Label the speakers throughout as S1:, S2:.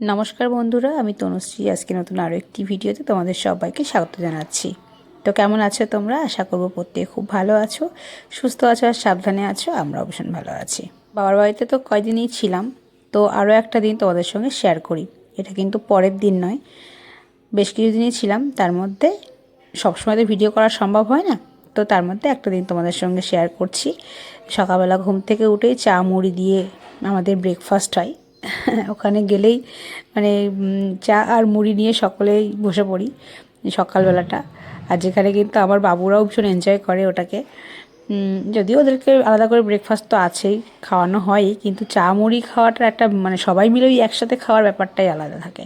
S1: নমস্কার বন্ধুরা, আমি তনুশ্রী। আজকে নতুন আরও একটি ভিডিওতে তোমাদের সবাইকে স্বাগত জানাচ্ছি। তো কেমন আছো তোমরা? আশা করবো প্রত্যেকে খুব ভালো আছো, সুস্থ আছো আর সাবধানে আছো। আমরা ভীষণ ভালো আছি। বাবার বাড়িতে তো কয়দিনই ছিলাম, তো আরও একটা দিন তোমাদের সঙ্গে শেয়ার করি। এটা কিন্তু পরের দিন নয়, বেশ কিছুদিনই ছিলাম। তার মধ্যে সবসময় তো ভিডিও করা সম্ভব হয় না, তো তার মধ্যে একটা দিন তোমাদের সঙ্গে শেয়ার করছি। সকালবেলা ঘুম থেকে উঠেই চা মুড়ি দিয়ে আমাদের ব্রেকফাস্ট হয়। ওখানে গেলেই মানে চা আর মুড়ি নিয়ে সকলেই বসে পড়ি সকালবেলাটা। আর যেখানে কিন্তু আমার বাবুরাও ভীষণ এনজয় করে ওটাকে। যদিও ওদেরকে আলাদা করে ব্রেকফাস্ট তো আছেই, খাওয়ানো হয়ই, কিন্তু চা মুড়ি খাওয়াটা একটা মানে সবাই মিলে ওই একসাথে খাওয়ার ব্যাপারটাই আলাদা থাকে।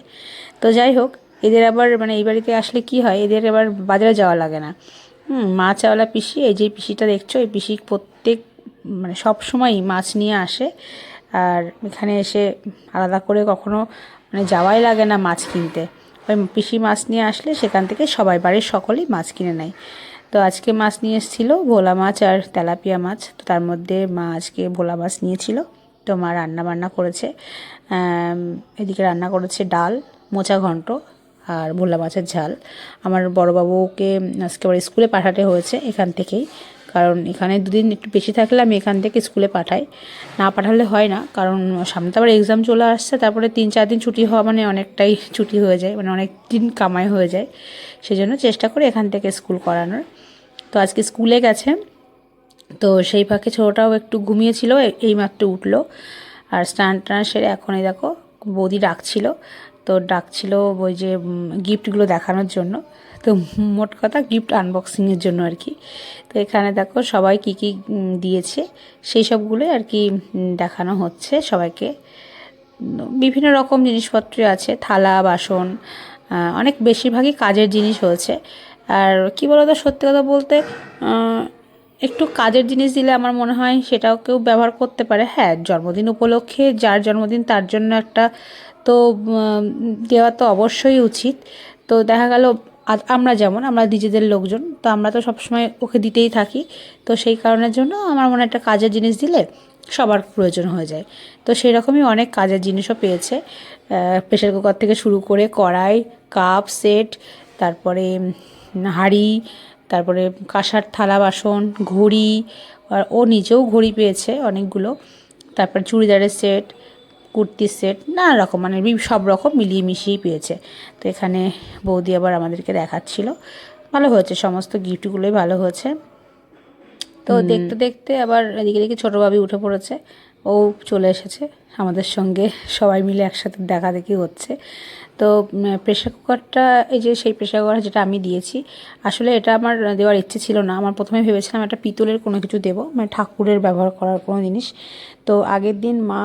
S1: তো যাই হোক, এদের আবার মানে এই বাড়িতে আসলে কি হয়, এদের এবার বাজারে যাওয়া লাগে না। মাছ চাওয়ালা পিসি, এই যে পিসিটা দেখছো, এই পিসি প্রত্যেক মানে সব সময়ই মাছ নিয়ে আসে। আর এখানে এসে আলাদা করে কখনো মানে যাওয়াই লাগে না মাছ কিনতে। ওই পিসি মাছ নিয়ে আসলে সেখান থেকে সবাই বাড়ির সকলেই মাছ কিনে নেয়। তো আজকে মাছ নিয়ে এসেছিলো ভোলা মাছ আর তেলাপিয়া মাছ। তো তার মধ্যে মা আজকে ভোলা মাছ নিয়েছিল, তো মা রান্না বান্না করেছে। এদিকে রান্না করেছে ডাল, মোচা ঘন্ট আর ভোলা মাছের ঝাল। আমার বড়োবাবুকে আজকে আবার স্কুলে পাঠাতে হয়েছে এখান থেকেই, কারণ এখানে দুদিন একটু বেশি থাকলে আমি এখান থেকে স্কুলে পাঠাই। না পাঠালে হয় না, কারণ সামনে তো আবার এক্সাম চলে আসছে। তারপরে 3-4 দিন ছুটি হওয়া মানে অনেকটাই ছুটি হয়ে যায়, মানে অনেক দিন কামাই হয়ে যায়। সেজন্য চেষ্টা করি এখান থেকে স্কুল করানোর। তো আজকে স্কুলে গেছে, তো সেই ফাঁকে ছোটোটাও একটু ঘুমিয়েছিল, এইমাত্র উঠলো। আর স্নান টান সেরে এখন এই দেখো বৌদি ডাকছিল। তো ডাকছিল ওই যে গিফটগুলো দেখানোর জন্য। তো মোট কথা গিফট আনবক্সিংয়ের জন্য আর কি। তো এখানে দেখো সবাই কি কি দিয়েছে সেই সবগুলোই আর কি দেখানো হচ্ছে সবাইকে। বিভিন্ন রকম জিনিসপত্রই আছে, থালা বাসন, অনেক বেশিরভাগই কাজের জিনিস হয়েছে। আর কি বলতো, সত্যি কথা বলতে একটু কাজের জিনিস দিলে আমার মনে হয় সেটাও কেউ ব্যবহার করতে পারে। হ্যাঁ, জন্মদিন উপলক্ষে যার জন্মদিন তার জন্য একটা তো দেওয়া তো অবশ্যই উচিত। তো দেখা গেল আমরা যেমন আমরা নিজেদের লোকজন, তো আমরা তো সবসময় ওকে দিতেই থাকি। তো সেই কারণের জন্য আমার মনে একটা কাজের জিনিস দিলে সবার প্রয়োজন হয়ে যায়। তো সেই রকমই অনেক কাজের জিনিসও পেয়েছে, প্রেসার কুকার থেকে শুরু করে কড়াই, কাপ সেট, তারপরে হাঁড়ি, তারপরে কাঁসার থালা বাসন, ঘড়ি, আর ও নিজেও ঘড়ি পেয়েছে অনেকগুলো। তারপর চুড়িদারের সেট, কুর্তির সেট, নানা রকম মানে সব রকম মিলিয়ে মিশিয়েই পেয়েছে। তো এখানে বৌদি আবার আমাদেরকে দেখাচ্ছিল। ভালো হয়েছে, সমস্ত গিফটগুলোই ভালো হয়েছে। তো দেখতে দেখতে আবার এদিকে এদিকে ছোটো ভাবি উঠে পড়েছে, ও চলে এসেছে আমাদের সঙ্গে, সবাই মিলে একসাথে দেখা দেখি হচ্ছে। তো প্রেশার কুকারটা, এই যে সেই প্রেশার কুকার যেটা আমি দিয়েছি, আসলে এটা আমার দেওয়ার ইচ্ছে ছিল না। আমার প্রথমে ভেবেছিলাম একটা পিতলের কোনো কিছু দেবো, মানে ঠাকুরের ব্যবহার করার কোনো জিনিস। তো আগের দিন মা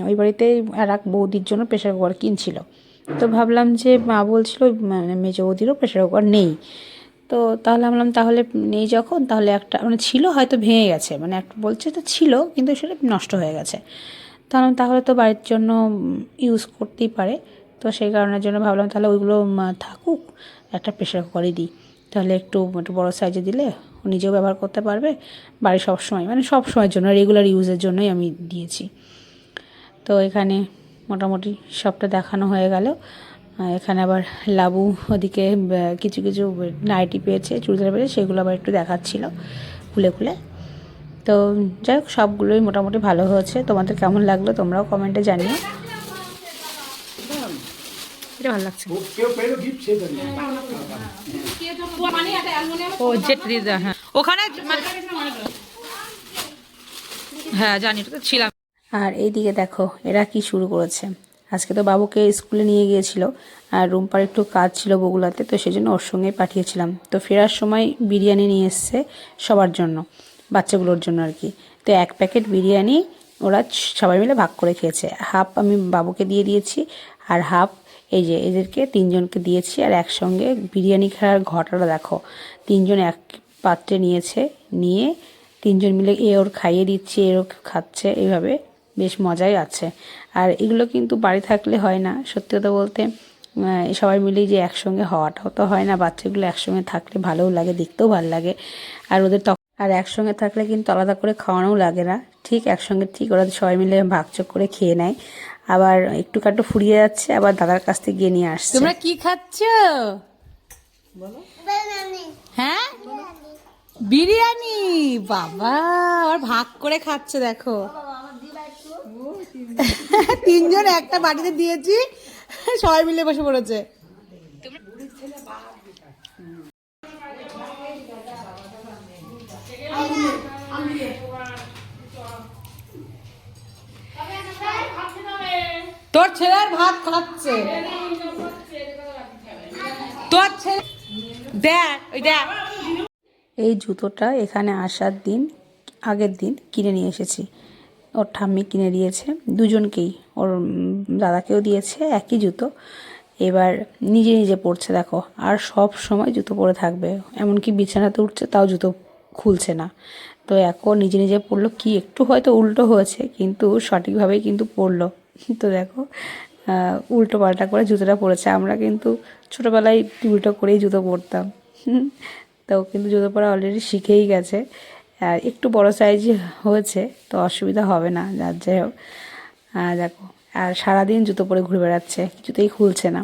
S1: ওই বাড়িতে আর এক বৌদির জন্য প্রেশার কুকার কিনছিল। তো ভাবলাম যে মা বলছিল মানে মেজো বৌদিরও প্রেশার কুকার নেই। তো তাহলে ভাবলাম তাহলে নেই যখন, তাহলে একটা মানে ছিল হয়তো ভেঙে গেছে, মানে একটা বলছে তো ছিল কিন্তু সেটা নষ্ট হয়ে গেছে। তাহলে তো বাড়ির জন্য ইউজ করতেই পারে। তো সেই কারণের জন্য ভাবলাম তাহলে ওইগুলো থাকুক, একটা প্রেশার কুকারই দিই। তাহলে একটু একটু বড়ো সাইজে দিলে ও নিজেও ব্যবহার করতে পারবে, বাড়ি সব সময় মানে সব সময়ের জন্য রেগুলার ইউজের জন্যই আমি দিয়েছি। তো এখানে মোটামুটি সবটা দেখানো হয়ে গেল। এখানে আবার লাবু ওদিকে কিছু কিছু নাইটি পেয়েছে, চুড়িদার পেয়েছে, সেগুলো আবার একটু দেখাচ্ছিল খুলে খুলে। তো যাই হোক, সবগুলোই মোটামুটি ভালো হয়েছে। তোমাদের কেমন লাগলো তোমরাও কমেন্টে জানিও। এটা ভালো লাগছে ও জেট দিদা, হ্যাঁ ওখানে হ্যাঁ জানি, তো ছিলাম। আর এইদিকে দেখো এরা কি শুরু করেছে। আজকে তো বাবুকে স্কুলে নিয়ে গিয়েছিল, আর রুম্পার একটু কাজ ছিল বগুলাতে, তো সেই জন্য ওর সঙ্গেই পাঠিয়েছিলাম। তো ফেরার সময় বিরিয়ানি নিয়ে এসছে সবার জন্য, বাচ্চাগুলোর জন্য আর কি। তো 1 প্যাকেট বিরিয়ানি ওরা সবাই মিলে ভাগ করে খেয়েছে। হাফ আমি বাবুকে দিয়ে দিয়েছি, আর হাফ এই যে এদেরকে 3জনকে দিয়েছি। আর একসঙ্গে বিরিয়ানি খাওয়ার ঘটাটা দেখো, 3জন এক পাত্রে নিয়েছে, নিয়ে 3জন মিলে এ ওর খাইয়ে দিচ্ছে, এরও খাচ্ছে, এইভাবে বেশ মজাই আছে। আর এগুলো কিন্তু বাড়ি থাকলে হয় না, সত্যি কথা বলতে। সবাই মিলেই যে একসঙ্গে হওয়াটাও তো হয় না, বাচ্চাগুলো একসঙ্গে থাকলে ভালোও লাগে, দেখতেও ভালো লাগে। আর ওদের আর একসঙ্গে থাকলে কিন্তু আলাদা করে খাওয়ানোও লাগে না, ঠিক একসঙ্গে ঠিক ওরা সবাই মিলে ভাগযোগ করে খেয়ে নেয়। আবার একটু কাটু ফুরিয়ে যাচ্ছে, আবার দাদার কাছ থেকে গিয়ে নিয়ে আসছে।
S2: তোমরা কি খাচ্ছ? হ্যাঁ, বিরিয়ানি। বাবা আর ভাগ করে খাচ্ছে দেখো। তিনজন একটা বাটিতে দিয়েছি, সবাই মিলে বসে পড়েছে। তোর ছেলে ভাত খাচ্ছে, তোর ছেলে দেখ ওই দেখ।
S1: এই জুতোটা এখানে আসার দিন, আগের দিন কিনে নিয়ে এসেছি। ওর ঠাম্মি কিনে দিয়েছে দুজনকেই, ওর দাদাকেও দিয়েছে একই জুতো। এবার নিজে নিজে পরছে দেখো, আর সব সময় জুতো পরে থাকবে, এমনকি বিছানাতে উঠছে তাও জুতো খুলছে না। তো এখন নিজে নিজে পরলো, কি একটু হয়তো উল্টো হয়েছে কিন্তু সঠিকভাবেই কিন্তু পরলো। তো দেখো উল্টো পাল্টা করে জুতোটা পরেছে। আমরা কিন্তু ছোটোবেলায় উল্টো করেই জুতো পরতাম। তো কিন্তু জুতো পরা অলরেডি শিখেই গেছে, আর একটু বড় সাইজ হয়েছে তো অসুবিধা হবে না, যার যাই হোক। দেখো আর সারাদিন জুতো পরে ঘুরে বেড়াচ্ছে, কিছুতেই খুলছে না।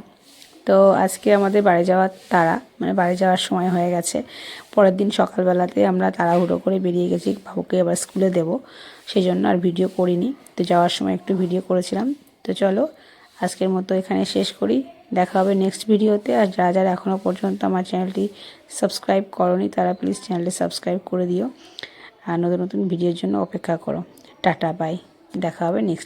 S1: তো আজকে আমাদের বাড়ি যাওয়ার তাড়া, মানে বাড়ি যাওয়ার সময় হয়ে গেছে। পরের দিন সকালবেলাতে আমরা তাড়াহুড়ো করে বেরিয়ে গেছি, বাবুকে আবার স্কুলে দেবো, সেই জন্য আর ভিডিও করিনি। তো যাওয়ার সময় একটু ভিডিও করেছিলাম। তো চলো আজকের মতো এখানে শেষ করি, দেখা হবে নেক্সট ভিডিওতে। আর যারা যারা এখনও পর্যন্ত আমার চ্যানেলটি সাবস্ক্রাইব করোনি তারা প্লিজ চ্যানেলটি সাবস্ক্রাইব করে দিও, আর নতুন নতুন ভিডিওর জন্য অপেক্ষা করো। টাটা বাই, দেখা হবে নেক্সট